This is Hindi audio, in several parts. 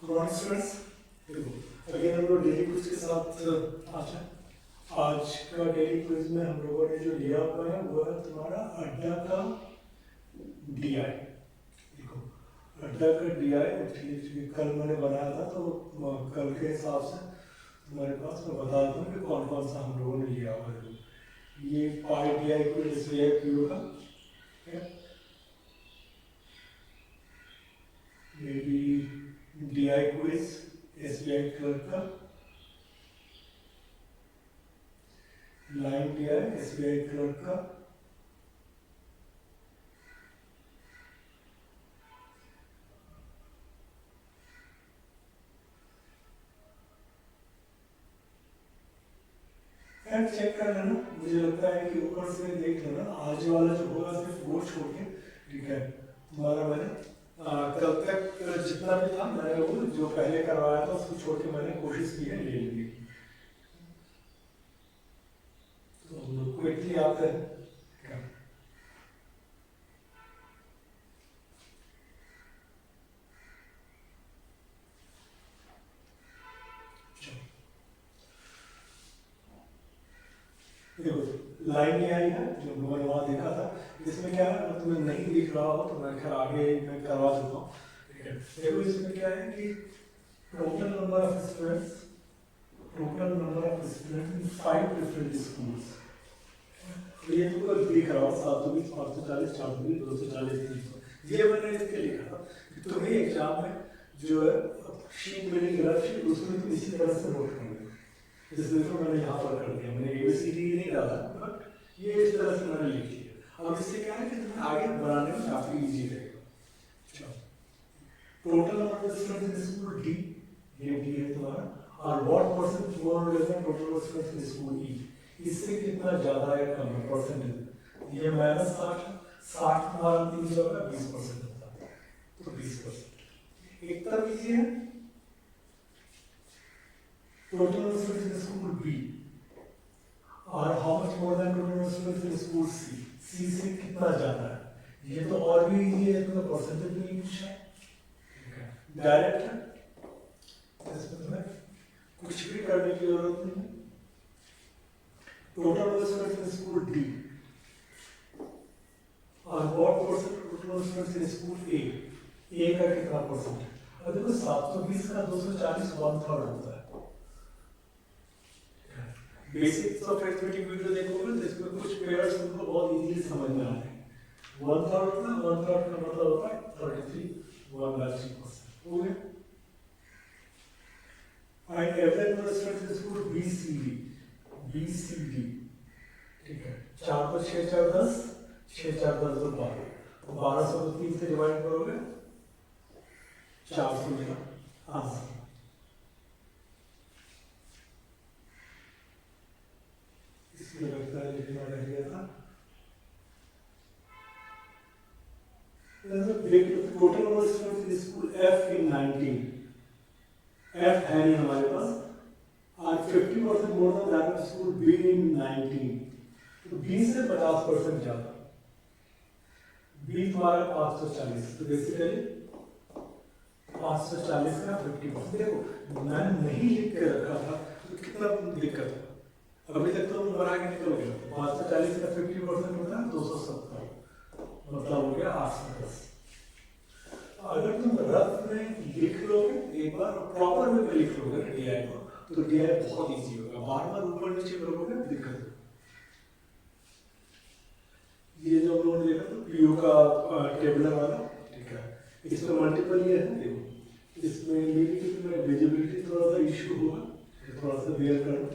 गुड स्टूडेंट्स, देखो अगेन हम लोग डेली क्विज के साथ आज का डेली क्विज में हम लोगों ने जो लिया हुआ है वो है तुम्हारा अड्डा का डीआई। देखो अड्डा का डीआई कल मैंने बनाया था, तो कल के हिसाब से तुम्हारे पास मैं बता दूँ कि कौन कौन सा हम लोगों ने लिया हुआ है। ये पाई डीआई को एसबीआई क्यू का, ये भी डीआई क्विज एसबीआई क्लर्क का, लाइन डीआई एसबीआई क्लर्क का, चेक कर लेना। मुझे लगता है कि ऊपर से देख लेना, आज वाला जो होगा सिर्फ वो छोड़ के, ठीक है। तुम्हारा मैंने कल तक जितना भी था मैंने वो जो पहले करवाया था उसको छोड़ के मैंने कोशिश की है ले ली। तो हम लोग क्विकली आते हैं। देखो लाइन ये आई है जो मैंने वहाँ देखा था, इसमें क्या है, अगर तुम्हें नहीं दिख रहा हो तो मैं खैर आगे मैं करवा देता हूँ, ठीक है। देखो इसमें क्या है कि total number of students in 5 different schools. ये तुमको दिख रहा हो 720, 540, 420, 240, 300। ये मैंने इसके लिखा था कि तुम्हें एग्जाम में जो है शीट मिलेगी, रफ शीट, उसमें तुम इसी तरह से नोट करोगे। इसलिए तो मैंने यहाँ पर कर दिया, मैंने ABCD नहीं डाला, बट ये इस तरह से मैंने लिख दिया। अब इससे क्या है कि तुम्हें आगे बनाने में काफी इजी रहेगा। Total number of students in school D, ये D है तुम्हारा, और what percent more less than total number of students in school E, इससे कितना ज्यादा है कम है परसेंटेज। ये -60, 60 तुम्हारा 300 का 20% होता है, तो 20%। एक तरफ इजी है total number of students in school B, और how much more than total number of students in school C, C से कितना ज्यादा है। ये तो और भी इजी है, तो परसेंटेज नहीं पूछा है, डायरेक्ट है, इसमें तुम्हें कुछ भी करने की जरूरत नहीं है। Total number of students in school D और what percent total number of students in school A, A का कितना परसेंट है। अब देखो 720 का 240 1/3 होता है। बेसिक्स ऑफ अरिथमेटिक वीडियो देखोगे तो इसमें कुछ पेयर्स तुमको बहुत इजीली समझ में आ जाएंगे। 1/3 होता है, 1/3 का मतलब होता है 33, 1/3% हो गया। Find average number of students in school BCD, ठीक है। 4 को 6 4 10, 6 4 10 तो 12, तो 1200 को 3 से डिवाइड करोगे 400 मिला आंसर। इसमें लगता है लिखना रह गया था। Total number of students in school F in 19, F है नहीं हमारे पास, और 50% more than that of school B इन 19, तो B से 50% ज्यादा। B तुम्हारा 540, तो बेसिकली 540 का 50%। देखो मैंने नहीं लिख के रखा था तो कितना दिक्कत है, अभी तक तो हम बना के निकल गए। 540 का 50% होता है 270, मतलब हो गया 810। अगर तुम रफ में लिख लोगे एक बार, प्रॉपर वे में लिख लोगे डीआई को, तो डीआई बहुत इजी होगा। बार बार ऊपर नीचे करोगे दिक्कत होगी। ये जो हम लोगों ने देखा तो पीयू का टेबलर वाला, ठीक है, इसमें मल्टीपल ये है। देखो इसमें मेरी विजिबिलिटी थोड़ा सा इश्यू हुआ, थोड़ा सा बेयर करना।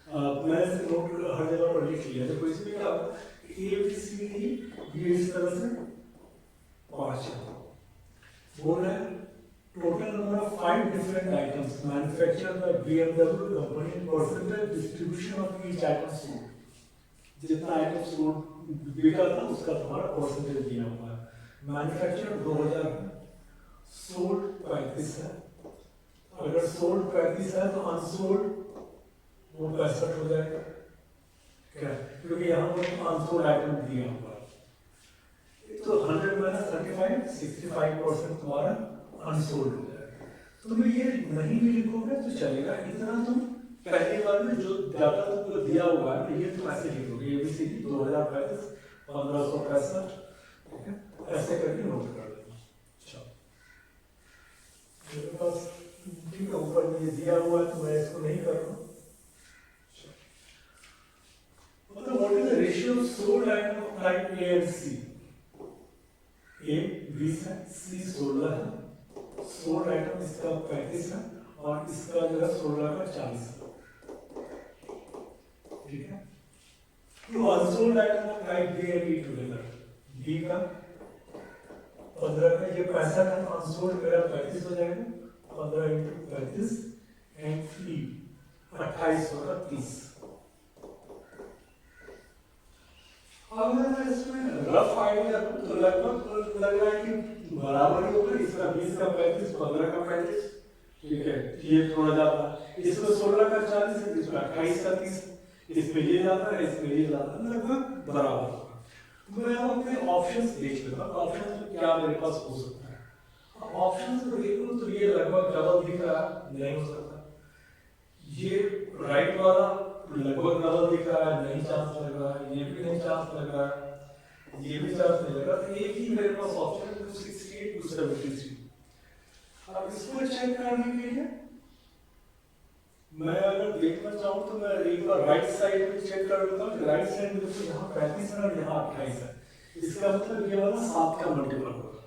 मैंने इसे नोट हर जगह पर लिख लिया। देखो इसमें क्या ABCD ये इस तरह से 5 बोल रहे हैं। Total number of 5 different items manufactured by BMW company, percentage distribution of each item sold. जितना आइटम सोल्ड बिका था उसका तुम्हारा परसेंटेज दिया हुआ है। मैन्युफैक्चर्ड 2000 है, सोल्ड 35 है। अगर सोल्ड 35 है तो अनसोल्ड वो 65 हो जाएगा, क्या, क्योंकि यहाँ पर अनसोल्ड आइटम दिया हुआ है। तो 100 - 35, 65% तुम्हारा अनसोल्ड हो जाएगा। तुम ये नहीं भी लिखोगे तो चलेगा, इतना तुम पहली बार में जो डाटा तुमको दिया हुआ है ये तुम ऐसे लिखोगे, ABCD 2035 1565, ठीक है, ऐसे करके नोट कर देना। चलो मेरे पास ठीक है ऊपर में ये दिया हुआ है तो मैं इसको नहीं कर रहा हूँ। मतलब what is the ratio of sold item of type A and C? A 20 है, C 16 है, सोल्ड आइटम इसका 35 है और इसका जो है 16 का 40 है, ठीक है। तो unsold item of type B and E together, B का 15 का ये 65 है, अनसोल्ड मेरा 35 हो जाएगा, 15 × 35 एंड E 28 होगा 30। अब मैं इसमें रफ आइडिया तो लगभग लग रहा है कि बराबर ही होगा, इसका 20 का 35 15 का 35, ठीक है, ये थोड़ा ज्यादा, इसमें 16 का 40 है, इसमें 28 का 30, इसमें ये ज्यादा है, इसमें ये ज्यादा है, लगभग बराबर होगा। मैं अपने ऑप्शंस देख लेता हूँ, ऑप्शंस में क्या मेरे पास हो सकता है। ऑप्शंस को देखूं तो ये लगभग डबल दिख रहा है, नहीं हो सकता। ये राइट वाला लगभग डबल दिख रहा है, नहीं चांस लग रहा है, ये भी नहीं चांस लग रहा है, ये भी चांस नहीं लग रहा, तो एक ही मेरे पास ऑप्शन है 268 273। अब इसको चेक करने के लिए मैं अगर देखना चाहूँ तो मैं एक बार राइट साइड में चेक कर लेता हूँ। राइट साइड में देखो यहाँ 35 है और यहाँ 28 है, इसका मतलब ये वाला 7 का मल्टीपल होगा।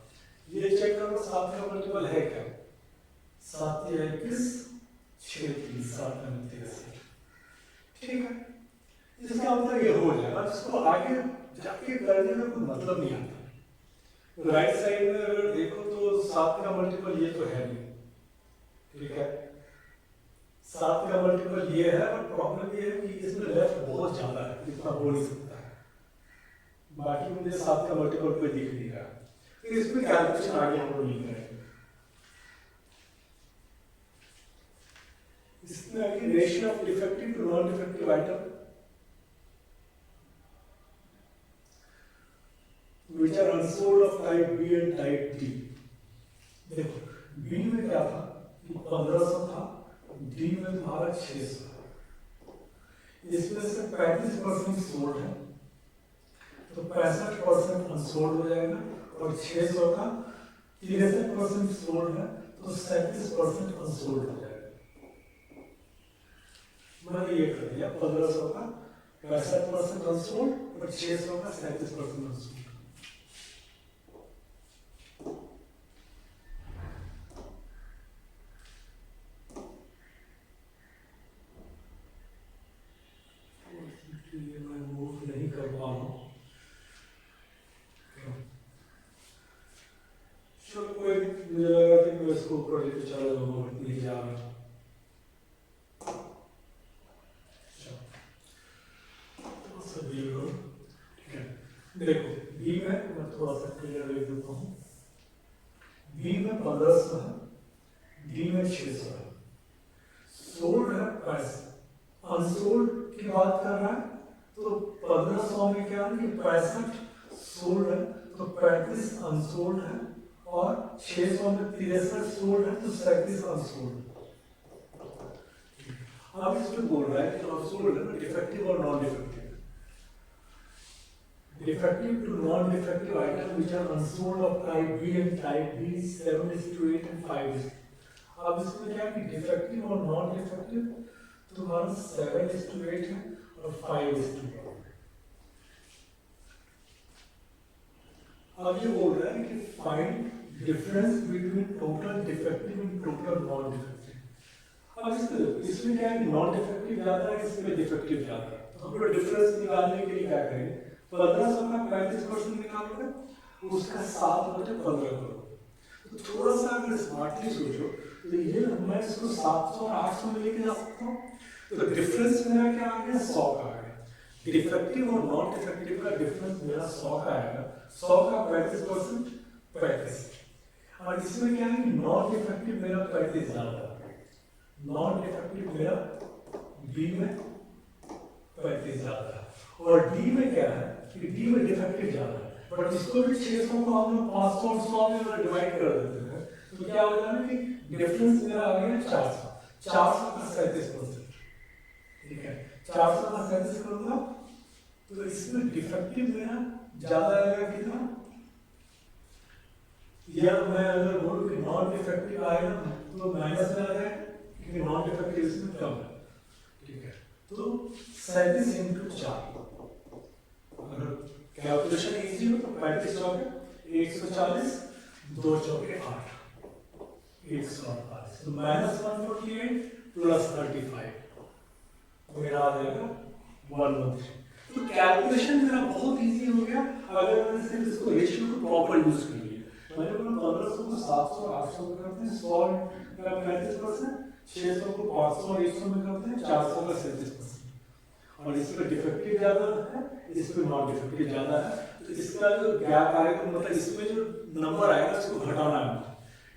ये चेक करो 7 का मल्टीपल है क्या, 7 या 21 6 3 7 29, ठीक है, इसका मतलब ये हो जाएगा। इसको आगे जाके करने में कोई मतलब नहीं आता। राइट साइड में अगर देखो तो 7 का मल्टीपल ये तो है नहीं, ठीक है, 7 का मल्टीपल ये है, और प्रॉब्लम ये है कि इसमें लेफ्ट बहुत ज्यादा है, इतना हो नहीं सकता है। बाकी मुझे 7 का मल्टीपल कोई दिख नहीं रहा, तो इसमें कैलकुलेशन आगे हम लोग नहीं करेंगे। इसमें आगे ratio of defective to non defective item which are unsold of type B and type D। देखो B में क्या था कि 1500 था, D में तुम्हारा 600, इसमें से 35% सोल्ड है तो 65% अनसोल्ड हो जाएगा, और 600 का 63% सोल्ड है तो 37% अनसोल्ड हो जाएगा। मैंने ये कर दिया, 1500 का 65% अनसोल्ड और 600 का 37% अनसोल्ड। मैं मूव नहीं कर पा रहा हूँ, चलो कोई मुझे लगा कि मैं इसको ऊपर लेके चला जाऊंगा, नहीं जा रहा। देखो बी में मैं थोड़ा सा क्लियर लिख देता हूँ, बी में 1500 है, डी में 600 है, सोल्ड है 65, अनसोल्ड की बात कर रहा है तो 1500 में क्या है कि 65 सोल्ड है तो 35 अनसोल्ड है, और 600 में 63 सोल्ड है तो 37 अनसोल्ड। अब इसमें बोल रहा है कि अनसोल्ड है ना डिफेक्टिव और non defective. Defective to non-defective item which are unsold of type B and type B 7:8 and 5. अब इसमें क्या है कि defective और non-defective तुम्हारा 7:8 है और 5:1। अब ये बोल रहा है कि find difference between total defective and total non-defective। अब इसमें क्या है कि non-defective ज्यादा है, इसमें defective ज्यादा है, तो हम लोग difference निकालने के लिए क्या करेंगे, 1500 का 35% निकालोगे, उसका 7/15 करो। तो थोड़ा सा अगर स्मार्टली सोचो तो ये मैं इसको 700 और 800 में लेके जा सकता हूँ, तो डिफरेंस मेरा क्या आ गया, 100 का आ गया। डिफेक्टिव और नॉन डिफेक्टिव का डिफरेंस मेरा 100 का आएगा, 100 का 35% 35, और इसमें क्या है कि नॉन डिफेक्टिव मेरा 35 ज्यादा, नॉन डिफेक्टिव मेरा बी में 35 ज्यादा है, और डी में क्या है कि डी में डिफेक्टिव ज्यादा है, बट इसको भी 600 को हम लोग 500 और 100 में डिवाइड कर देते हैं, तो क्या हो जाएगा कि डिफरेंस मेरा आ गया 400, 400 का 37%, ठीक है। 400 का 37 करूंगा तो इसमें डिफेक्टिव मेरा ज्यादा आएगा कितना, या मैं अगर बोलूं कि नॉन डिफेक्टिव आएगा तो माइनस में आ जाएगा, क्योंकि नॉन डिफेक्टिव इसमें कम है, ठीक है। तो 37 इंटू 4, अगर कैलकुलेशन इजी हो तो 35 चौके 140, 2 चौके 8, 148, तो माइनस 148 प्लस 35 मेरा आ जाएगा 113। तो कैलकुलेशन मेरा बहुत इजी हो गया अगर मैंने सिर्फ इसको रेशियो को प्रॉपर यूज कर लिया। मैंने बोला 1500 को 700 800 में करते हैं, 100 का 35%, 600 को 500 और 100 में करते हैं, 400 का 37%, और इसमें डिफेक्टिव ज्यादा है, इसमें नॉन डिफेक्टिव ज्यादा है। तो इसका जो गैप आएगा, मतलब इसमें जो नंबर आएगा उसको घटाना है,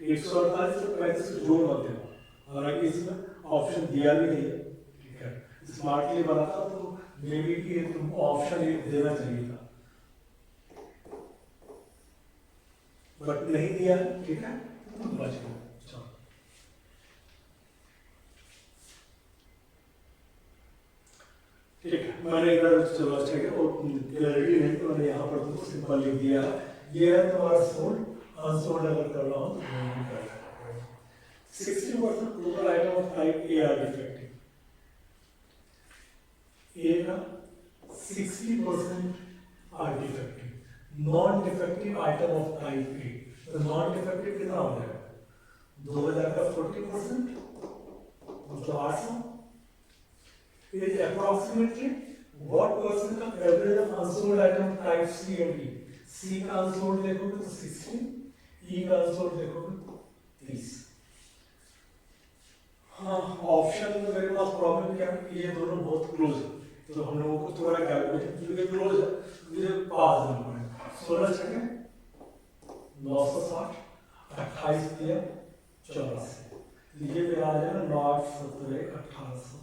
148 और 35 को जोड़ मत देना, हालांकि इसमें ऑप्शन दिया भी नहीं है, ठीक है। स्मार्टली बनाता तो मे बी कि तुमको ऑप्शन एक देना चाहिए था, बट नहीं दिया, ठीक है, तो तुम बच गए। चलो ठीक है, मैंने इधर चलो अच्छा है वो क्लियरिटी नहीं तो मैंने यहाँ पर तुमको सिंपल लिख दिया है। ये है तुम्हारा सोल्ड, अनसोल्ड अगर कर रहा हूँ तो नहीं कर रहा है। 60% total item of type A are defective, A का 60% are defective, non defective item of type A, तो नॉन डिफेक्टिव कितना हो जाएगा, 2000 का 40% मतलब 800 is approximately what percent of average of unsold item type C and D? C का unsold देखोगे तो 60, E का unsold देखोगे तो 30। हाँ, ऑप्शन में मेरे पास प्रॉब्लम क्या है कि ये दोनों बहुत क्लोज है, तो हम लोगों को थोड़ा कैलकुलेशन क्योंकि क्लोज है, मुझे पास नंबर है 16 छके 960, 28 दिया 84, ये मेरा आ जाएगा 9 17 1800,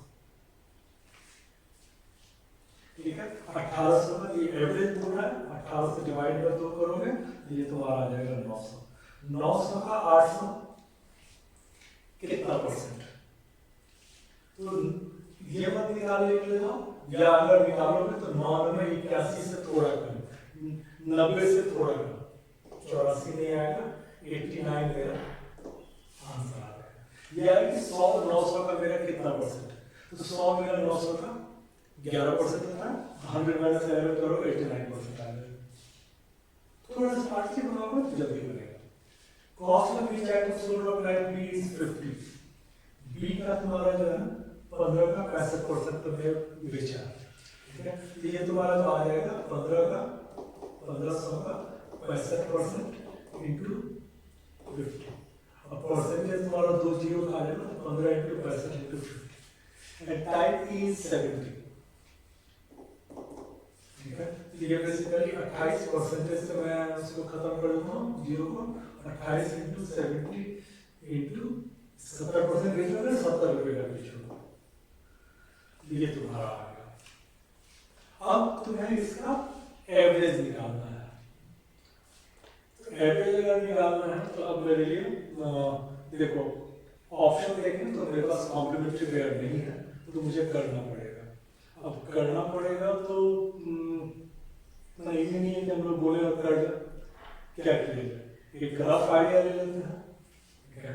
ठीक है। 1800 का ये एवरेज पूरा है, 1800 से डिवाइड कर 2 करोगे ये तुम्हारा आ जाएगा 900, 900 का 800 कितना परसेंट, तो ये मत निकाल ले जाओ, या अगर निकालोगे तो 9 में 81 से थोड़ा कम, 90 से थोड़ा कम, 84 नहीं आएगा, 89 मेरा आंसर आ जाएगा। ये है कि 100 900 का मेरा कितना परसेंट, तो 100 मेरा 900 का 11% होता है, 100 माइनस 11 करो 89% आ जाएगा। थोड़ा सा स्मार्ट से बनाओगे तो जल्दी बनेगा। Cost of each item sold of type B is 50, B का तुम्हारा जो है 15 का 65% तुमने बेचा, ठीक है। तो ये तुम्हारा जो आ जाएगा 15 का 1500 का 65% इंटू 50, अब परसेंटेज तुम्हारा 2 जीरो आ जाएगा, तो 15 into 65 into 50, and type is 70, ठीक है। तो ये बेसिकली 28% से मैं उसको खत्म कर देता हूँ जीरो को, 28 इंटू 70 इंटू 70% बेच रहा है, 70 रुपये का बेच रहा हूँ, ये तुम्हारा आ गया। अब तुम्हें इसका एवरेज निकालना है, तो एवरेज अगर निकालना है तो अब मेरे लिए देखो ऑप्शन देखें तो मेरे पास कॉम्प्लीमेंट्री पेयर नहीं है, तो मुझे करना पड़ेगा। अब करना पड़ेगा तो नहीं है कि हम लोग बोले और कर क्या किए, एक रफ आइडिया ले लेते हैं, ठीक है।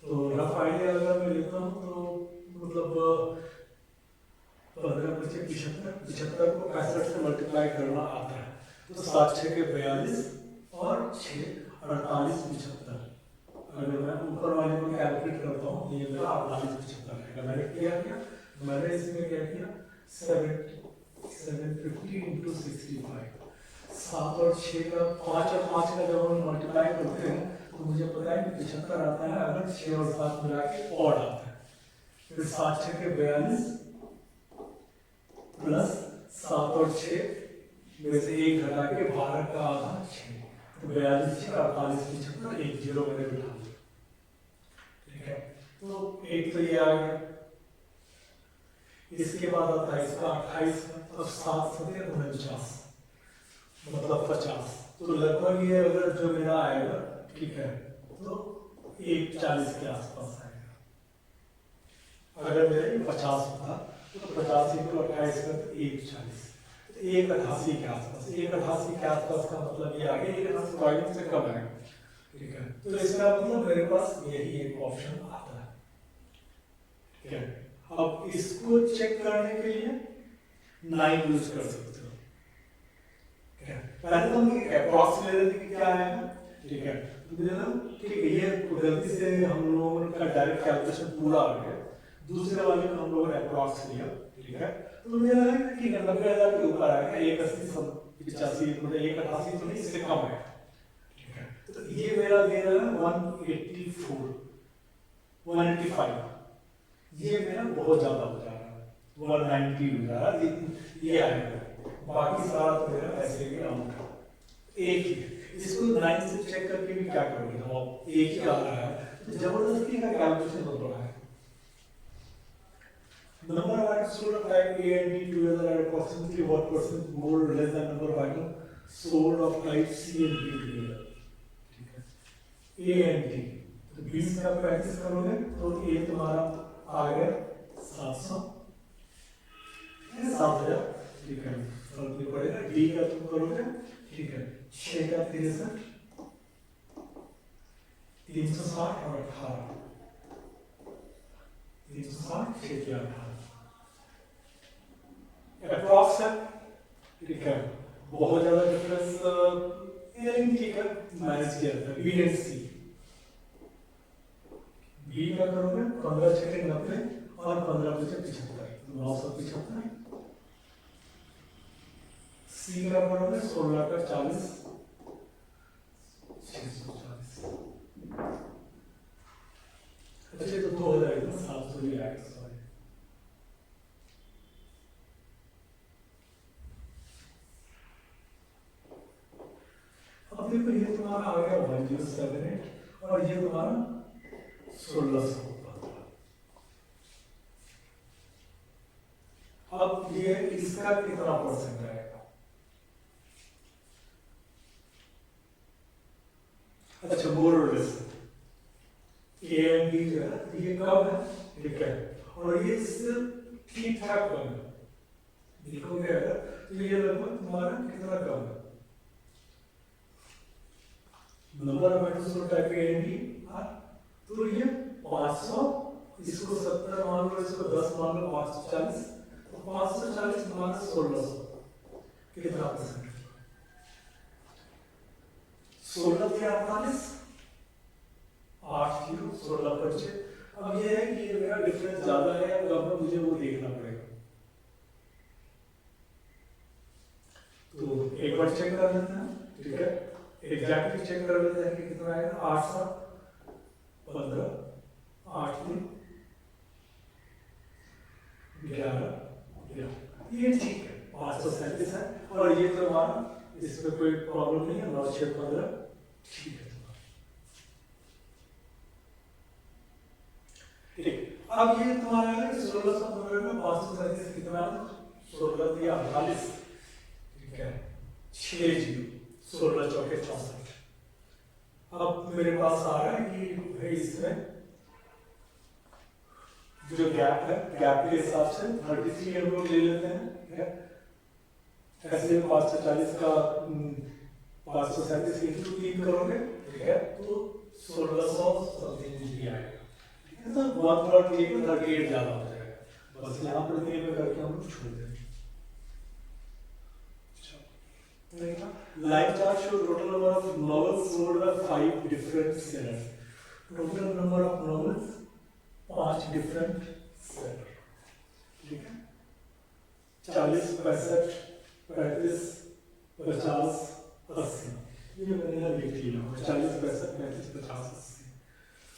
तो रफ आइडिया अगर मैं लेता हूँ तो मतलब 15 25 75 को 65 से मल्टीप्लाई करना आता है, तो 7 6 के 42 और 6 48 75, अगर मैं ऊपर वाले को कैलकुलेट करता हूँ ये मेरा 48 75 है। मैंने किया क्या, मैंने इसमें क्या किया 750 इंटू 65, 7 और 6 का 5 और 5 का जब हम मल्टीप्लाई करते हैं तो मुझे पता है कि 75 आता है, अगर 6 और 7 मिला के और आता है, फिर 7 6 के 42 प्लस 7 और 6 में से 1 घटा के 12 का आधा 6, तो 42 6 48 75 1 जीरो मैंने बिठा दिया, ठीक है। तो एक तो ये आ गया, इसके बाद आता है इसका 28, अब 7 7 49 मतलब 50, तो लगभग ये अगर जो मेरा आएगा, ठीक है, तो एक 40 के आसपास आएगा। अगर मेरा 50 होता तो 50 इंटू 28 कर 140, 188 के आसपास। 188 के आसपास का मतलब ये आ गया 188 कॉइलिंग से कम है, ठीक है। तो इसका मतलब मेरे पास यही एक ऑप्शन आता है, ठीक है। अब इसको चेक करने के लिए 9 यूज कर सकते हो, ठीक है। पहले तो हम अप्रॉक्स ले लेते कि क्या आएगा, ठीक है। ठीक है, ये गलती से हम लोगों का डायरेक्ट कैलकुलेशन पूरा आ गया, दूसरे वाले में हम लोगों ने अप्रॉक्स लिया, ठीक है। तो मुझे लगा कि ठीक है 90,000 के ऊपर आएगा, 180 85 मतलब 188 तो नहीं, इससे कम है, ठीक है। तो ये मेरा दे रहा है 184 185, ये मेरा बहुत ज्यादा हो जा रहा है, 190 हो जा रहा है, ये आएगा। बाकी सारा तो मेरा ऐसे ही अमाउंट एक ही है। इसको 9 से चेक करके भी क्या करोगे, जब एक ही आ रहा है तो जबरदस्ती का कैलकुलेशन हो रहा है। Number of items sold of type A and B together are approximately what percent more or less than number of items sold of type C and B together, ठीक है। A and D, तो 20 का 35 करोगे तो A तुम्हारा आ गया 700 7,000, ठीक है, फर्क नहीं पड़ेगा। D का तुम करोगे, ठीक है, 6 का 63 360 और 18 360 6 के 18 अप्रॉक्स है, ठीक है। बहुत ज्यादा डिफरेंस ठीक है, मैनेज किया था। बी एंड सी, बी का करोगे 15 6 90 और 15 5 75 975। सी का करोगे 16 का 40 640। अच्छा तो 2,700 ही आएगा, सॉरी। अब देखो ये तुम्हारा आ गया 1078 और ये तुम्हारा 1600। अब ये इसका कितना परसेंट आएगा? अच्छा मोर और लेस ए एंड बी जो है ये कम है, ठीक है, और ये इससे ठीक ठाक कम है। देखोगे अगर तो ये लगभग तुम्हारा कितना कम है, number of items type A and B, तो ये 500, इसको 70 मान लो, इसको 10 मान लो, 540, तो 540 माइनस 1600 कितना परसेंट? 16 से 48 8 0 16 25। अब ये है कि मेरा डिफरेंस ज्यादा है या कम है, मुझे वो देखना पड़ेगा। तो एक बार चेक कर लेते हैं, ठीक है, एग्जैक्टली चेक कर लेते हैं कि कितना आएगा। 8 7 15 8 3 11 ये ठीक है, 537 है, और ये तो हमारा इसमें कोई प्रॉब्लम नहीं है। 9 6 15 ठीक है, ठीक। अब ये तुम्हारा है 1615 में 537 कितना, 16 दिया 48, ठीक है, 6 0 16 चौके 64। अब मेरे पास आ रहा है कि भाई इसमें जो गैप है, गैप के हिसाब से 33 हम लोग ले लेते हैं, ठीक है। ऐसे 540 का 537 इंटू 3 करोगे, ठीक है, तो 1600 समथिंग ही आएगा, ठीक है। तो 138 ज्यादा हो जाएगा, बस यहाँ पर दिए में करके हम लोग छोड़ देंगे। Line chart shows total number of novels sold by 5 different sellers. Total number of novels 5 different sellers. ठीक है, 40 65 35 50 80, ये मैंने लिख लिया। 40 65 35 50 80।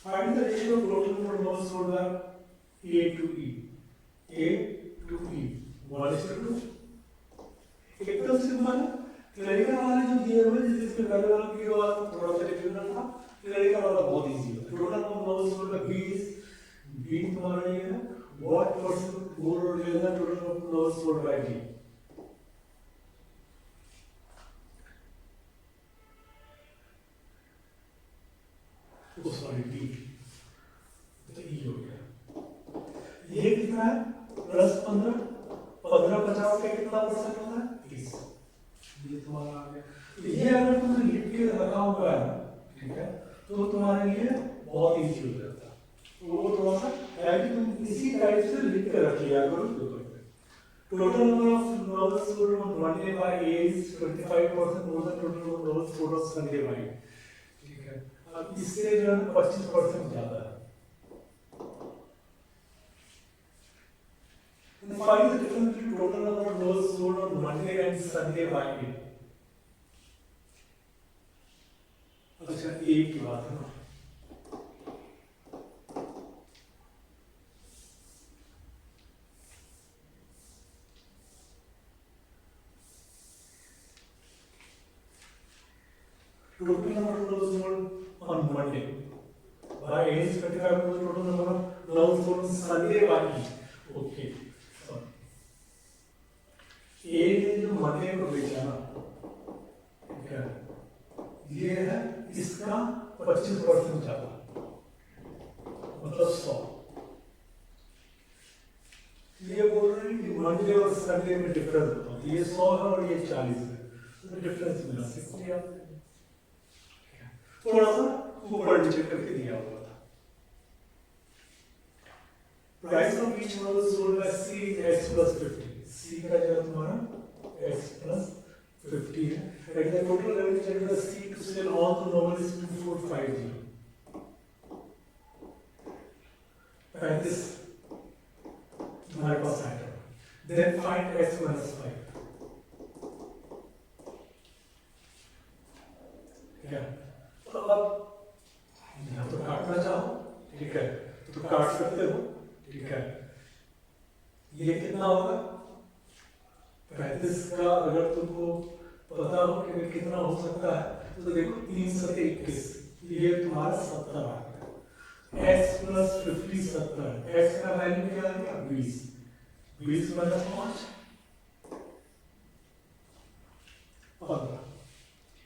Find the ratio of total number of novels sold by A to E. A to E 1:2। एकदम सिंपल है। क्लरिकल वाले जो दिए हुए जिसमें पहले वाला पीओ वाला थोड़ा सा डिफिकल्ट था, क्लरिकल वाला बहुत इजी होता है। Total number of nodes for the B is, B तुम्हारा ये है व्हाट परसेंट मोर और less than total number of nodes for by B. Sorry D, तो ई हो गया। ये कितना है +15, 15 50 का कितना परसेंट होता है 30, ये तुम्हारा आ गया। ये अगर तुमने लिख के रखा हुआ है, ठीक है, तो तुम्हारे लिए बहुत इजी हो जाता है। तो वो थोड़ा सा है कि तुम इसी टाइप से लिख के रख लिया करो पेपर में। Total number of novels sold on one day by A is 25% more than total number of novels sold on Sunday by, ठीक है। अब इससे जो है 25% ज्यादा है। Find the difference between total number of novels sold on Monday and Sunday by A। अच्छा एक की बात है ना, total number of novels sold on Monday by A is 25%, total number of novels sold on Sunday by E। Okay, A ने जो मंडे को बेचा ना, ठीक है, ये है इसका 25% ज्यादा, मतलब 100। ये बोल रहे हैं कि मंडे और संडे में डिफरेंस होता है, ये 100 है और ये 40 है, तो डिफरेंस मिला सकते हैं। थोड़ा सा ऊपर नीचे करके दिया हुआ था। Price of each novel sold by C x + 50, C का जो तुम्हारा x + 50 है, and the total revenue generated by C to sell all the novels 2450, 35 हमारे पास आएगा। देन फाइंड x - 5, ठीक है। तो अब यहाँ तो काटना चाहो, ठीक है, तो काट सकते हो, ठीक है। ये कितना होगा 35 का, अगर तुमको पता हो कि कितना हो सकता है तो देखो 3 × 21, ये तुम्हारा 70 आ गया। x + 50 70, x का वैल्यू क्या आ गया 20, 20 - 5 15,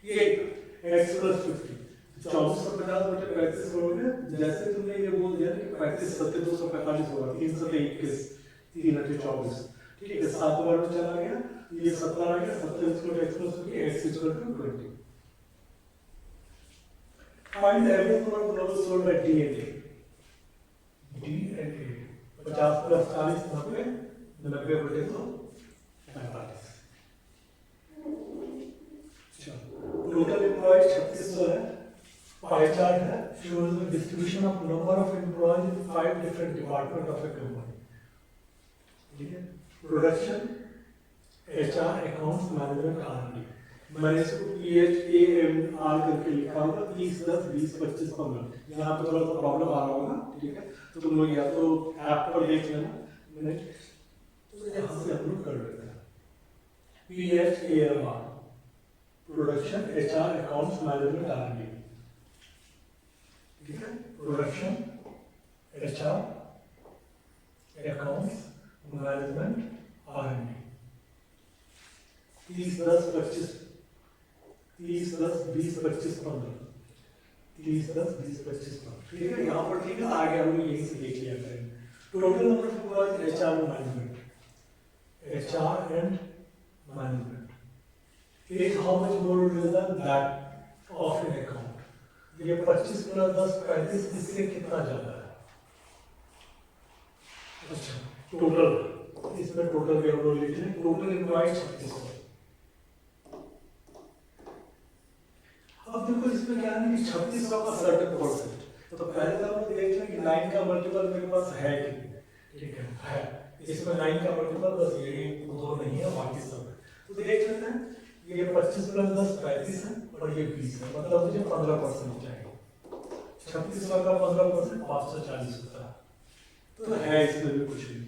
ये x + 50 2450/35 करोगे। जैसे तुमने ये बोल दिया कि 35 70 245 होगा, 3 × 21 3 × 24, ठीक है, 7 बार में चला गया, ये 17 आ गया, 70 = x + 50, x = 20। Find the average number of novels sold by D and A, D and A 50 + 40 90, 90/2 45। Total employees 3600 है। पाई चार्ट है, shows the distribution of number of employees in 5 different department of a company, ठीक है। Production, HR, accounts, management, R&D। मैंने इसको PHAMR करके लिखा होगा, 30 10 20 25 15। यहाँ पे थोड़ा सा प्रॉब्लम आ रहा होगा, ठीक है, तो तुम लोग या तो ऐप पर देख लेना, मैंने तो यहाँ से हम लोग कर लेते हैं। PHAMR production, HR, accounts, management, R&D, ठीक है। Production, HR, accounts, management, R&D। 30 10 25, 30 10 20 25 15, 30 10 20 25 15, ठीक है। यहाँ पर ठीक है, आगे हम लोग यही से देख लिया करेंगे। Total number of employees HR and management, HR and management is how much more than that of an account। ये 25 + 10 35, इससे कितना ज्यादा है। अच्छा, टोटल, इसमें टोटल भी हम लोग लिख लें, टोटल एम्प्लॉयज 3600। अब देखो इसमें क्या है कि 3600 का सर्टेन परसेंट, तो पहले तो हम लोग देख लें कि 9 का मल्टीपल मेरे पास है कि नहीं, ठीक है। इसमें 9 का मल्टीपल बस ये 2 नहीं है, बाकी सब है। तो देख लेते हैं, ये 25 + 10 35 है और ये 20 है, मतलब मुझे 15% चाहिए। 3600 का 15% 540 होता है, तो है इसमें भी कुछ नहीं।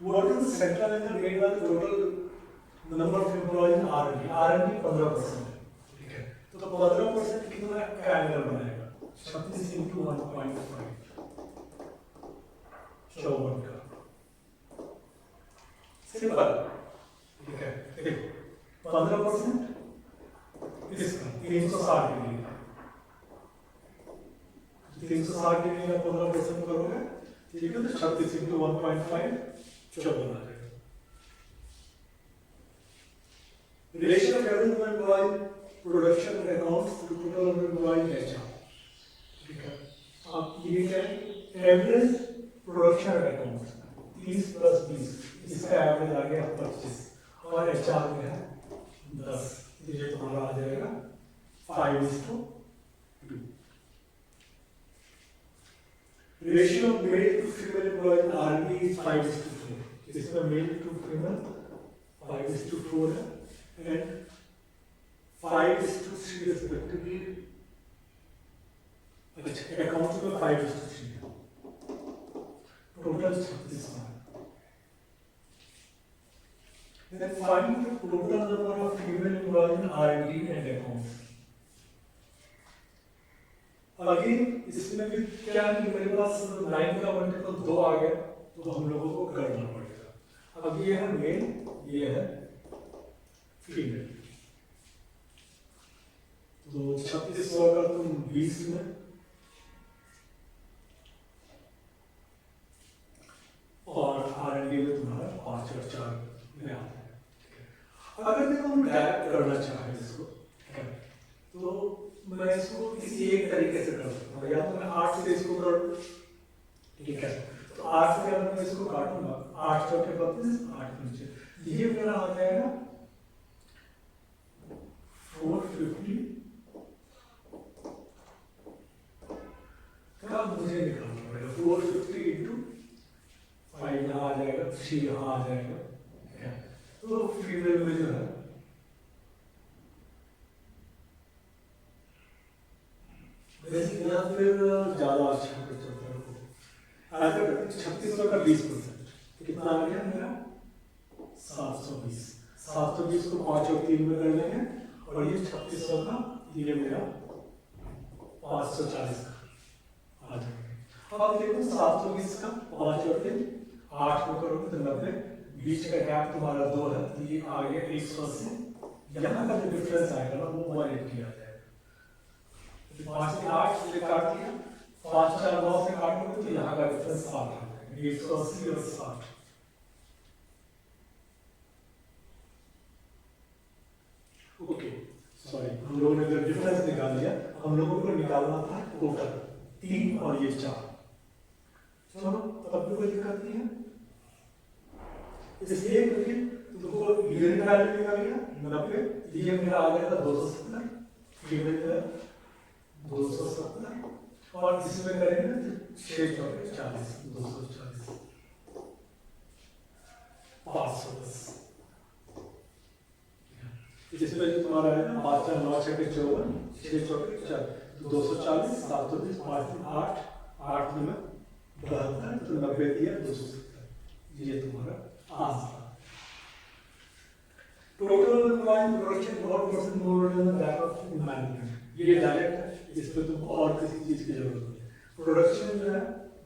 What is the central and the made by the total number of employees in R&D? R&D 15% है, ठीक है, तो 15% कितना का एंगल बनाएगा 36 × 1.5 54 का, सिंपल, ठीक है। देखो 15% इसका 360 डिग्री, 360 डिग्री का 15% करोगे, ठीक है, तो 36 इंटू 1.5 54 आ जाएगा। Ratio of average employee production accounts to total employee HR, ठीक है। अब ये क्या है, एवरेज प्रोडक्शन अकाउंट्स 30 प्लस 20, इसका एवरेज आ गया 25 और HR में है 10, ये तुम्हारा आ जाएगा 5:2। Ratio of male to female employee R&D is 5:4, इसमें मेल टू फीमेल 5:4 है and 5:3 respectively। अच्छा, अकाउंट्स में 5:3 है, टोटल 36 है। Then find the total number of female employees in R&D and accounts। Again इसमें भी क्या है, मेरे पास 9 का मल्टीपल 2 आ गया, तो हम लोगों को करना पड़ेगा। अब ये है मेल, ये है फीमेल, तो 3600 का तुम 20 में और R&D में तुम्हारा 5 और 4 में आता है। अगर देखो हम डायरेक्ट करना चाहें इसको, तो मैं इसको किसी एक तरीके से कर सकता हूँ, या तो मैं 8 से इसको कर लूँ, ठीक है, तो 8 से अगर मैं इसको काटूंगा, 8 चौके 32, 8 नीचे, ये मेरा आ जाएगा 450 का मुझे निकालना पड़ेगा। 450 इंटू 5 यहाँ आ जाएगा, 3 यहाँ आ जाएगा, तो फीमेल में जो है या फिर ज्यादा अच्छा चलता है, 3600 का 20%, कितना आ गया मेरा 720। 720 को 5 और 3 में कर लेंगे, और ये 3600 का ये मेरा 540 आ जाएगा। अब देखो 720 का 5 और 3 8 में करोगे तो 90, बीच का गैप तुम्हारा 2 है, तो ये आ गया 180। यहाँ का जो डिफरेंस आएगा ना वो 180 आ जाएगा। 5 से 8 से काट दिया, 5 4 9 से काटोगे तो यहाँ का डिफरेंस 8 आ जाएगा, 180 और 60। ओके, सॉरी, हम लोगों ने जब डिफरेंस निकाल लिया, हम लोगों को निकालना था टोटल 3 और ये 4। चलो तब भी कोई दिक्कत नहीं है, इसलिए क्योंकि तुमको यूनिट वैल्यू निकाल लिया 90, ये मेरा आ गया था 270, फीमेल का 270, और इसमें करेंगे 6 चौके 40, 240, 510। इसमें जो तुम्हारा है ना 5 4 9 6 54, 6 चौके 4, 240, 720, 5 8 8 में 72, तो 90 दिया 270, ये तुम्हारा आंसर। टोटल एम्प्लॉय प्रोडक्शन और percent more than the that of management, ये डायरेक्ट है, इस पे तुमको और किसी चीज की जरूरत नहीं है। प्रोडक्शन जो है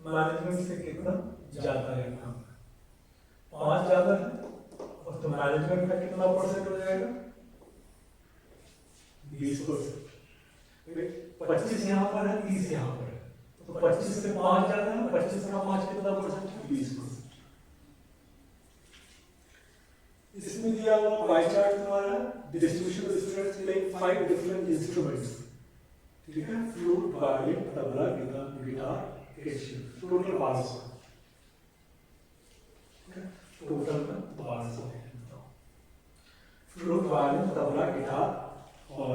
मैनेजमेंट से कितना ज्यादा है, कम 5 ज्यादा है, और तो मैनेजमेंट का कितना परसेंट हो जाएगा 20%। 25 यहाँ पर है, 30 यहाँ पर है, तो 25 से 5 ज्यादा है, 25 का 5 कितना परसेंट है 20%। इसमें दिया हुआ पाई चार्ट तुम्हारा distribution of students playing 5 different instruments, ठीक है, flute, violin, tabla, guitar, cashew, total 1200, total में 1200 फ्लूट, वायलिन, तबला, गिटार और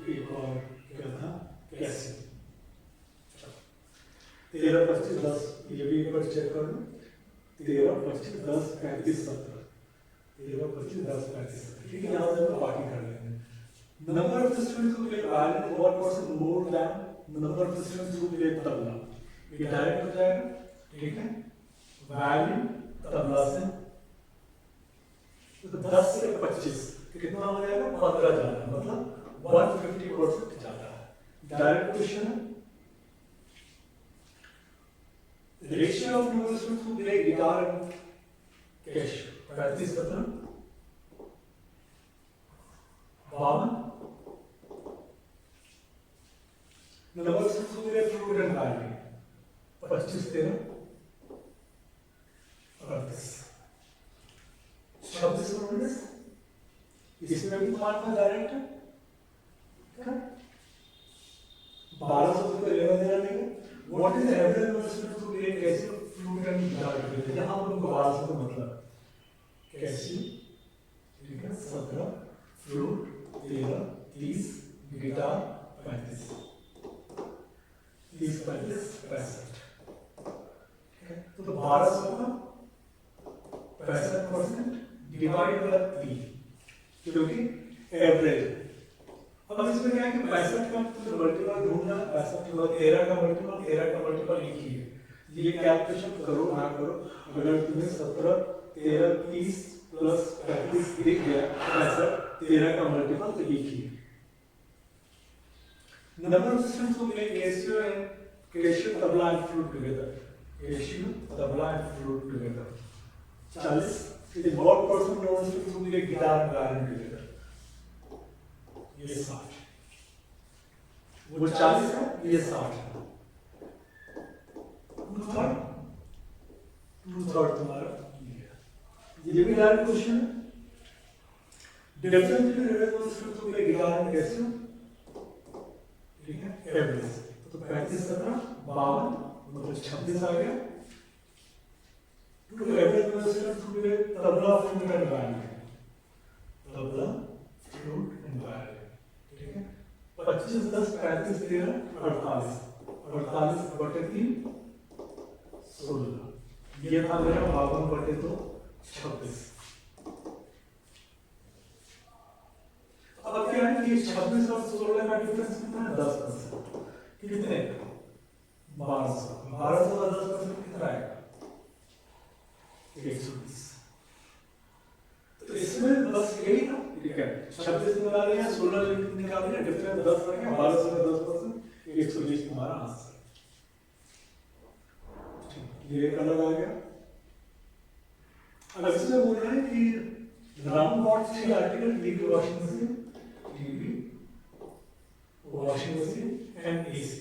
एक और क्या था कैशियो। 13 25 10, ये भी एक बार चेक कर लो, 13 25 10 35 17, 13 25 10 35, ठीक है, यहाँ से हम पार्टी कर लेंगे। Number of students who play violin is 1% more than the number of students who play tabla, ये डायरेक्ट हो जाएगा, ठीक है, वायलिन तबला से तो 10 से 25 कितना हो जाएगा 15 ज्यादा, मतलब 150% ज्यादा है। डायरेक्ट क्वेश्चन है, ratio of number of students who play guitar and cashew 35 52, number of students who play flute and violin 25 13 38 26 19 इसमें भी मार्क में डायरेक्ट है 1200 रुपये लेना देना नहीं है। What is average investment to take Casio flute and guitar यहाँ पर उनको 1200 का मतलब कैसे ठीक है 17 फ्रूट 13 30 गिटार 35 30 35 65 तो 1200 का 65% डिवाइड बाय 3 क्योंकि एवरेज। अब इसमें क्या है कि 65 का तो मल्टीपल ढूंढना 65 के बाद 13 का मल्टीपल एक ही है। ये कैलकुलेशन करो ना करो, अगर तुम्हें 17 13 30 प्लस 35 दिख गया 65 13 का मल्टीपल तो एक ही है। Number of systems who play Casio, tabla and flute together. Casio, tabla and flute together. 40 is what person knows to play guitar and violin together. ये 60 वो 40 है, ये 60 है। 2/3 तुम्हारा ये भी डायरेक्ट क्वेश्चन है। Difference to play guitar and Casio ठीक है एवरेज तो 35 17 52 मतलब 26 आ गया। To average investment to play tabla flute and violin tabla flute and violin ठीक है 25 10 35 13 48 48/3 16 ये था मेरा 52/2 26। अब क्या है कि 26 और 16 का डिफरेंस कितना है 10%। कितने 1200 का 10% कितना आएगा 120। तो इसमें बस यही था ठीक है 26 निकाल लिया 16 निकाल लिया डिफरेंस 10 आ गया 1200 का 10% 120 तुम्हारा आंसर। ये एक अलग आ गया। अब इसमें बोल रहे हैं कि राउंड bought 3 article TV washing machine and AC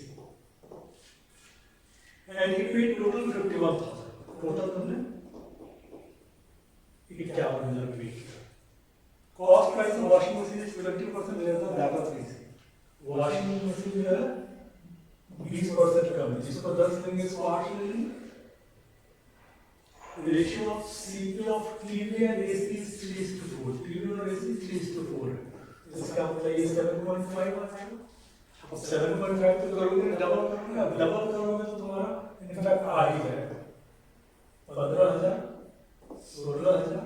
and he paid total 51,000 total तुमने 51,000 पे किया। Cost price of washing machine is 20% less than that of AC। Washing machine जो है 20% कम है, जिसको 10 लेंगे इसको 8 ले लेंगे। Ratio of CP of TV and AC is 3:4 TV और AC 3:4 है। इसका मतलब ये 7.5 आ जाएगा। अब 7.5 तो करोगे डबल करोगे, अब डबल करोगे तो तुम्हारा इनफैक्ट आ ही जाएगा 15,000 16,000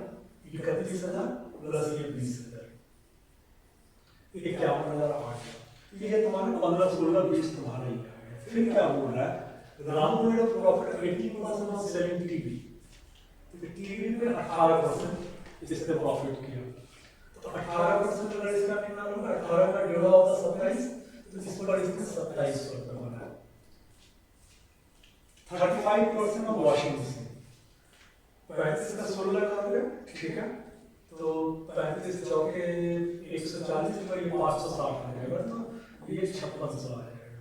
31,000 प्लस ये 20,000 51,000 आ गया। ये तुम्हारे 15 16 20 तुम्हारा ही आएगा। फिर क्या बोल रहा है round rate of profit 80% of selling TV TV पे 18% इसने प्रॉफिट किया तो 18% अगर इसका निकालोगे 18 का डिवाइड होता 27 तो इस पर इसने 2700 रुपये बनाया। 35% ऑफ वॉशिंग मशीन 35 का 16 करोगे ठीक है तो 35 चौके 140 रुपये 560 आ जाएगा तो ये 5600 आ जाएगा।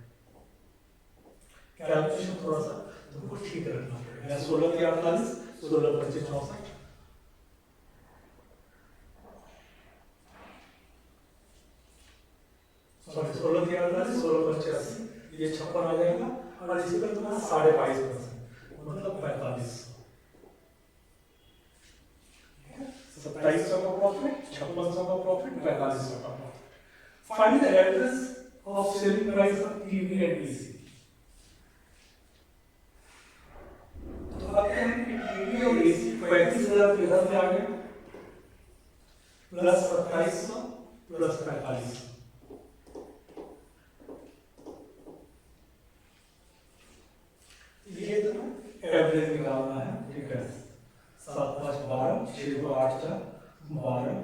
कैलकुलेशन थोड़ा सा तुमको ठीक रखना पड़ेगा। 16 के 48 16 25 64 सॉरी 16 के 48 16 25 80 ये 56 आ जाएगा और इसी पर तुम्हारा 22.5% मतलब 4500 2700 का प्रॉफिट 5600 का प्रॉफिट 4500 का profit. Find the average of selling price of TV and AC. तो अब क्या है कि टीवी और एसी 35,000 इधर से आ गए प्लस 2700 प्लस 4500 ये तो एवरेज निकालना है ठीक है 7 5 12 6 2 8 4 12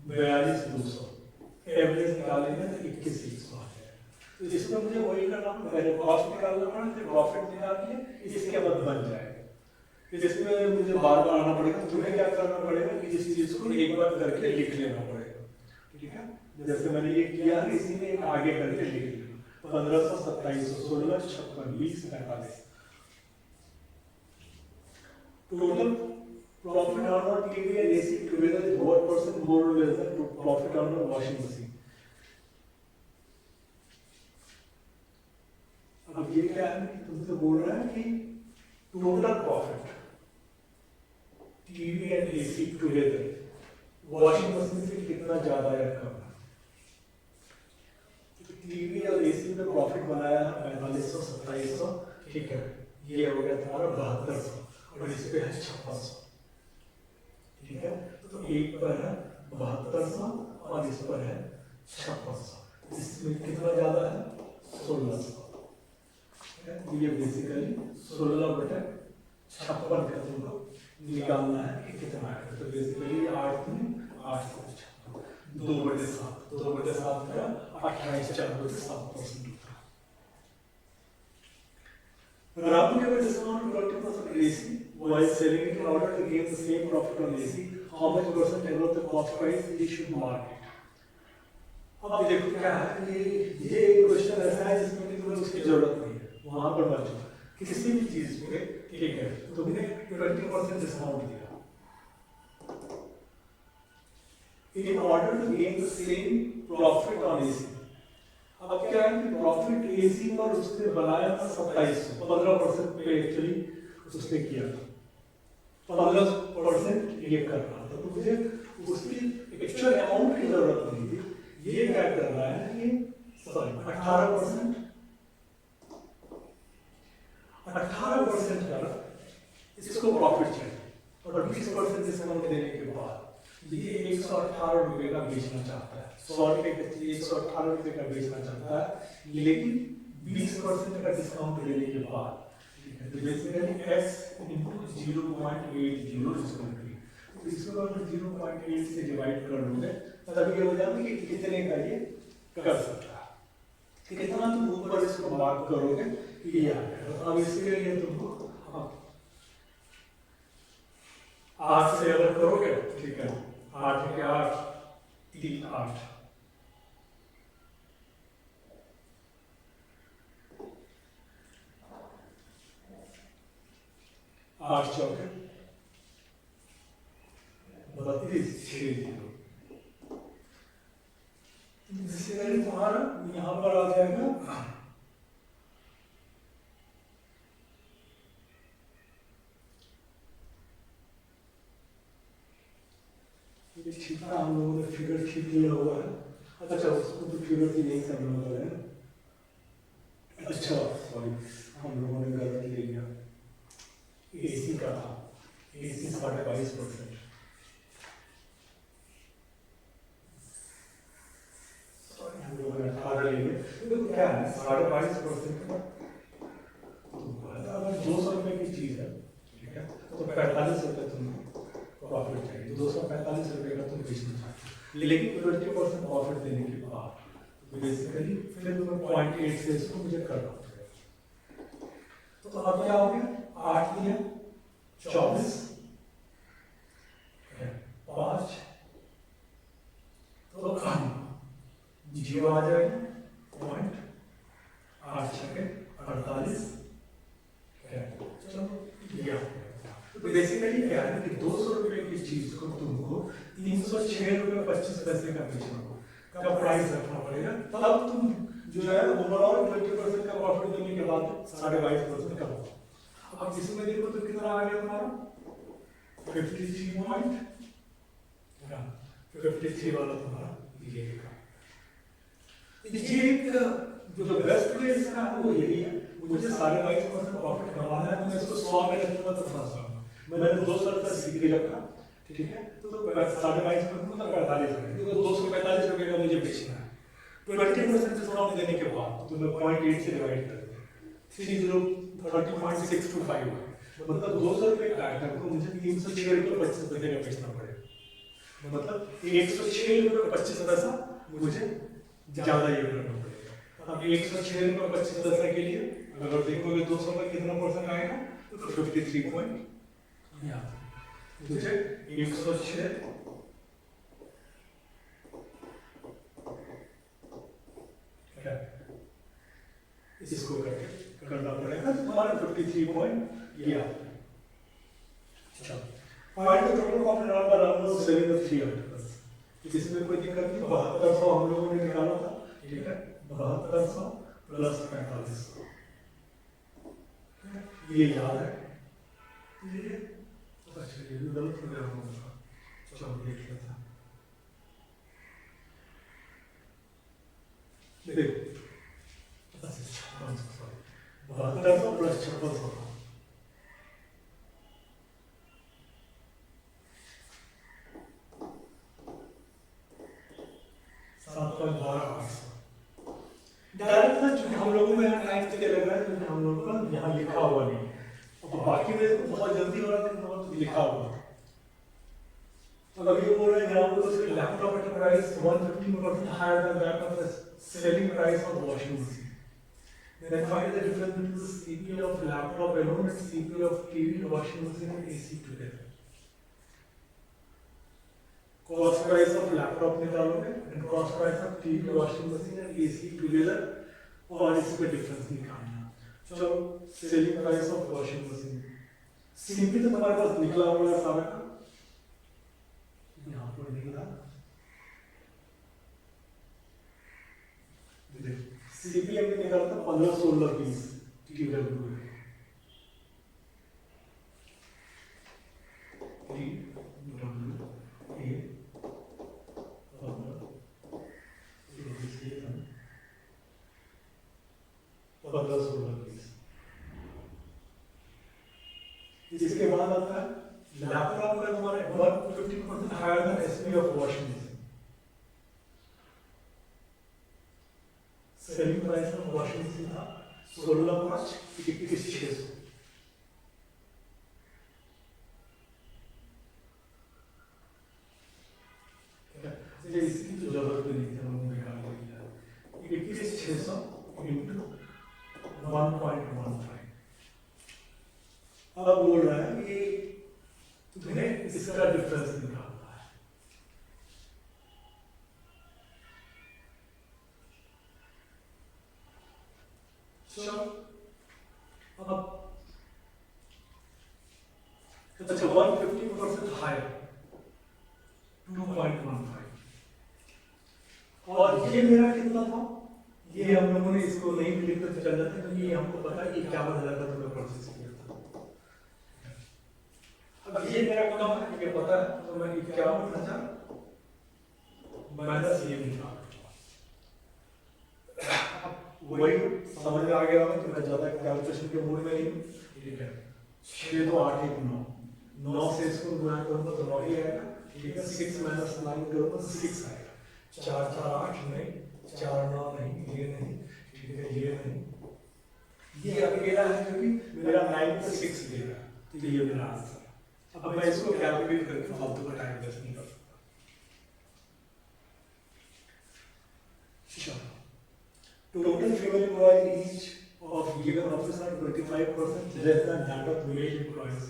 42 200 एवरेज निकालेंगे तो 21,100 आ जाएगा। तो इसमें मुझे वही करना पहले कॉस्ट निकालना पड़ेगा फिर प्रॉफिट निकालिए इसके बाद बन जाएगा। इसमें मुझे बार बार आना पड़ेगा। तुम्हें क्या करना पड़ेगा कि इस चीज को एक बार करके लिख लेना पड़ेगा ठीक है जैसे मैंने ये किया है इसी में आगे करके लिख लिया 1500 2700 16 56 20 45 total profit on our TV and AC together is what percent more or less than profit on our washing machine. अब ये क्या है कि तुमसे बोल रहा है कि total profit TV and AC together washing machine से कितना ज्यादा या कम है। टीवी और एसी में प्रॉफिट बनाया है 4500-2700, ठीक है, ये हो गया तुम्हारा 7200 और इस पे है 5600, ठीक है। तो एक पर है 7200 और इस पर है 5600, इसमें कितना ज्यादा है 1600। ये बेसिकली 16/56 का तुमको निकालना है कि कितना है। तो बेसिकली 8 में 8 से 2/7, 2/7 का 28.4% होता है। Ramu gave a discount of 20% AC while selling it in order to gain the same profit on AC. How much percent above the cost price he should market? अब देखो क्या है कि ये एक क्वेश्चन ऐसा है जिसमें कि तुम्हें उसकी जरूरत नहीं है, वहां पर मत जाओ। किसी भी चीज पे ठीक है तुमने 20% डिस्काउंट दिया in order to gain the same profit on AC। अब क्या है कि प्रॉफिट AC पर उसने बनाया था 2700, 15% पे एक्चुअली उसने किया था, 15% ये कर रहा था। तो मुझे उसकी एक्चुअल अमाउंट की जरूरत नहीं थी। ये क्या कर रहा है कि 18% का इसको प्रॉफिट चाहिए और 20% डिस्काउंट देने के बाद ये 118 रुपए का बेचना चाहता है, 100 रुपए का 118 रुपए का बेचना चाहता है, लेकिन 20% का डिस्काउंट लेने के बाद बेसिकली x into 0.80 तो इसको अगर 0.8 से डिवाइड कर दोगे तब ये हो जाएगा कि कितने का ये कर सकता है, कितना तुम ऊपर इसको मार्क करोगे ये आ जाएगा। अब इसके लिए तुमको 8 से अगर करोगे, ठीक है, 8 के 8 3 8 8 चौके 32 60, बेसिकली तुम्हारा यहाँ पर आ जाएगा ठीक है। हम लोगों ने फिगर ठीक लिया हुआ है। अच्छा उसको तो फिगर भी नहीं समझ वाला है। अच्छा सॉरी हम लोगों ने गलत ले लिया, एसी का था, एसी 22%, सॉरी हम लोगों ने 18 ले लिया। तो क्या है 22% का अगर 200 रुपए की चीज है, ठीक है, तो 45 रुपए तुमको प्रॉफिट चाहिए, 245 रुपए का तुम बेचना चाहते हो, लेकिन 20% प्रॉफिट देने के बाद बेसिकली फिर तुम्हें 0.8 से इसको मुझे करना पड़ेगा। तो अब क्या हो गया 8 दिया 24 5 तो जीरो आ जाएगा 0.8 48 चलो तो बेसिकली क्या है कि 200 रुपए की चीज को तुमको 306 रुपए 25 पैसे का बेचना का प्राइस रखना पड़ेगा, तब तुम जो है ओवरऑल 20% का प्रॉफिट देने के बाद 22.5% का होगा। अब इसमें देखो तो कितना आ गया तुम्हारा 53 वाला तुम्हारा ये एक जो बेस्ट वे इसका है वो यही है, मुझे 22.5% प्रॉफिट कमाना है तो मैं इसको 100 में रखूंगा तो फंसा मैंने 200 रुपये सीख रखा, ठीक है, तो 22.5% मतलब 45 रुपये, 245 रुपये का मुझे बेचना है, 20% डिस्काउंट देने के बाद तो मैं 0.8 से डिवाइड कर दूँ 30.625 मतलब 200 रुपये का आइटम को मुझे 306 रुपये 25 पैसे का बेचना पड़ेगा, मतलब 106 रुपये 25 पैसा मुझे ज्यादा ये करना पड़ेगा। अब 106 रुपये 25 पैसा के लिए अगर देखोगे 200 में कितना परसेंट आएगा तो 53 पॉइंट मुझे 106 इसको करके करना पड़ेगा, तुम्हारा 53 पॉइंट ये आता है। Find the total profit on the selling of 3 articles. इसमें कोई दिक्कत नहीं, 7200 हम लोगों ने निकाला था, ठीक है, 7200 प्लस 4500, ये याद है, ये अच्छा ये भी गलत हो गया होगा, चलो देख लेते हैं। देखो अच्छा 7200 प्लस 5600 7,12,800 डायरेक्ट था, चूंकि हम लोगों में यहाँ टाइम से लग रहा है, क्योंकि हम लोगों का यहाँ लिखा हुआ नहीं, अब बाकी में बहुत जल्दी हो रहा था, तो लिखा हुआ। अब ये बोल रहे हैं यहाँ पर उसके लैपटॉप का price 150% higher than that of the selling price of washing machine. Then find the difference between the CPU of laptop alone and CPU of TV, washing machine and AC together. Cost price of laptop निकालोगे and cost price of TV, washing machine and AC together, और इसमें difference निकालना। चलो selling price of washing machine, simply तो हमारे पास निकला हुआ है सारा का, यहाँ पर निकला सीपीएम में निकालता 15, 16, 20 TW में, इसके बाद आता है लैपटॉप का तुम्हारे 150% higher than SP of washing machine. Selling price of washing machine था 16,500, 21,600। इसकी तो जरूरत भी नहीं थी, हम लोग निकाल लिया 21,600 इंटू 1.15। अब बोल रहा है कि तुम्हें इसका डिफरेंस निकालना है। चलो अब अच्छा 150% हायर 2.15, और ये मेरा कितना था, ये हम लोगों ने इसको नहीं भी लिख कर चल जाते, तो ये हमको पता है कि 51,000 का तुमने परचेज किया था। अब ये मेरा कम है, मुझे पता है, तो मैं 51,000 माइनस ये निकाल, वही समझ में आ गया होगा कि मैं ज्यादा कैलकुलेशन के मूड में नहीं हूँ, ठीक है। 6 तो 8 1 9, 9 से इसको गुणा करूंगा तो 9 ही आएगा, ठीक है। 6 माइनस 9 करूंगा तो 6 आएगा। 4 4 8 नहीं, 4 9 नहीं, ये नहीं, ठीक है, ये नहीं, ये अकेला है क्योंकि मेरा 9 पे 6 दे रहा है, तो ये मेरा आंसर। अब मैं इसको कैलकुलेट करके फालतू का टाइम वेस्ट नहीं कर सकता। Total female employees each of given office are 25% less than that of male employees.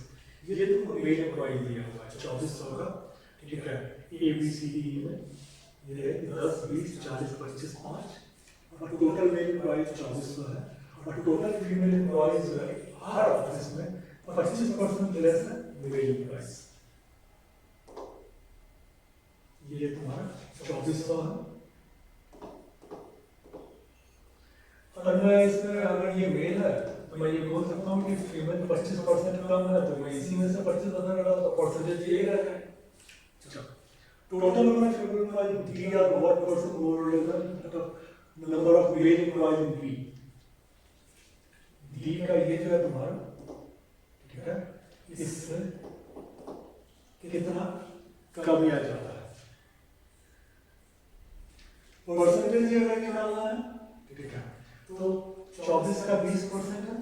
ये तो male employee दिया हुआ है 2400 का, ठीक है। A B C D E में ये 10 20 40 25 5, और टोटल मेल एम्प्लॉइज 2400 है, और टोटल फीमेल एम्प्लॉइज जो है हर ऑफिस में 25% लेस है मेल एम्प्लॉइज। ये तुम्हारा 2400 है। और मैं इसमें अगर ये मेल है तो मैं ये बोल सकता हूँ कि फीमेल 25% कम है, तो मैं इसी में से 25% डाला तो परसेंटेज ये रहेगा। Total number of female employees D are what percent more और less than number of male employees in P. D का ये जो है तुम्हारा, ठीक है, इससे कितना कम या ज्यादा है, परसेंटेज ये निकालना है, ठीक है। तो 24 का 20% है,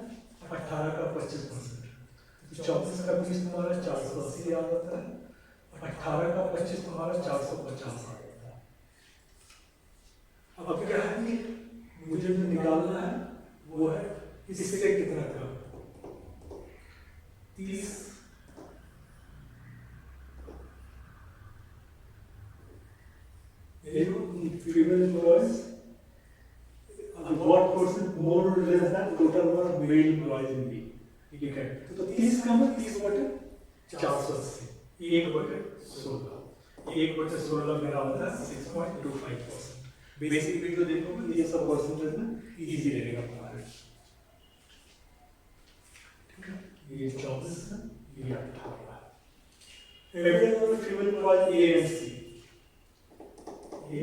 18 का 25%। 24 का 20 तुम्हारा 480 आ जाता है, 18 का 25 तुम्हारा 450 आ जाता है। अब क्या है कि मुझे जो निकालना है वो है इससे कितना कम, 30 female employees what percent more or less than total number of male employees in B, ठीक है। तो 30 कम है, 30 बटे 480, 1/16, 1/16 मेरा होता है 6.25%। बेसिक वीडियो देखोगे ये सब परसेंटेज में इजी रहेगा तुम्हारे। ठीक है, ये 24 है, ये 18 है। Evidence of female coil A and C, A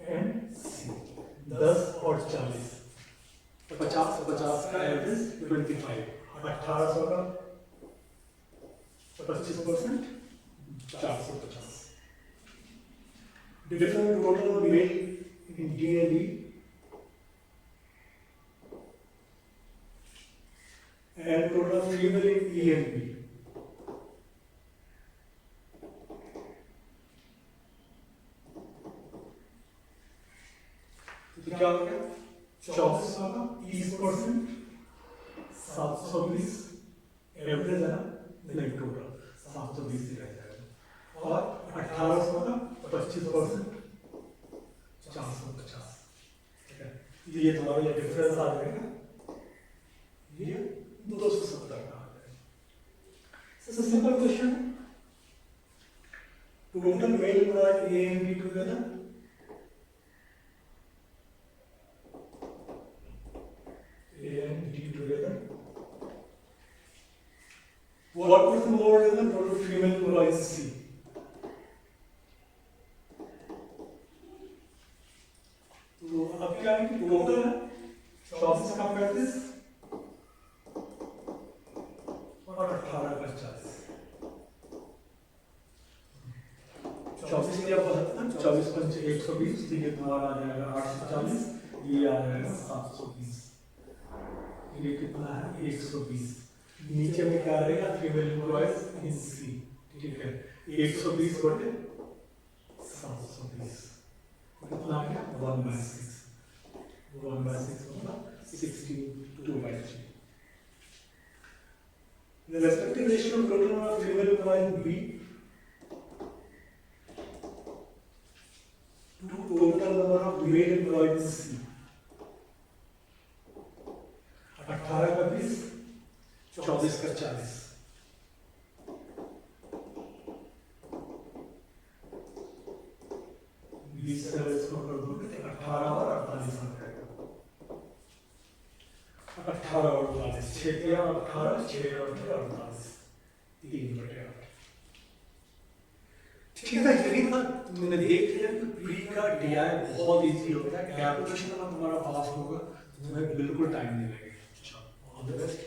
and C 10 और 40, 50 का एवरेज 25, 1800 का 25%, 450। Different total male in D and E and total female in E and B. तो क्या हो गया? 2400 का 30%, 720 एवरेज है ना, नहीं टोटल 720 ही रह जाएगा, और 1800 का 25%, 450। ठीक है, ये तुम्हारा ये डिफरेंस आ जाएगा, ये 270 का आ जाएगा। Simple question, total male employed A and B together, A and D together. What was more than the total female employees C? तो अब क्या है कि टोटल है 24 का 35 और 18 का 40। 24 या 72, 24 पंच 120, तो ये तुम्हारा आ जाएगा 840, ये आ जाएगा 720। ये कितना है 120। नीचे में क्या रहेगा फीमेल एम्प्लॉयज इन सी। ठीक है, 120 बटे 720 कितना आ गया 1/6, 1/6 मतलब 16/2/3। The respective ratio of total number of female employees in B to total number of male employees in C। 18 का 20, 24 का 40। बीस से इसको कर दोगे तो 18 और 48 आ जाएगा। 18 और 48, 6 या 18, 6 और 48, 3/8। ठीक है, यही बात तुमने देख लिया कि प्री का DI बहुत इजी होता है। कैलकुलेशन में तुम्हारा पास होगा, तुम्हें बिल्कुल टाइम नहीं लगेगा। All the best.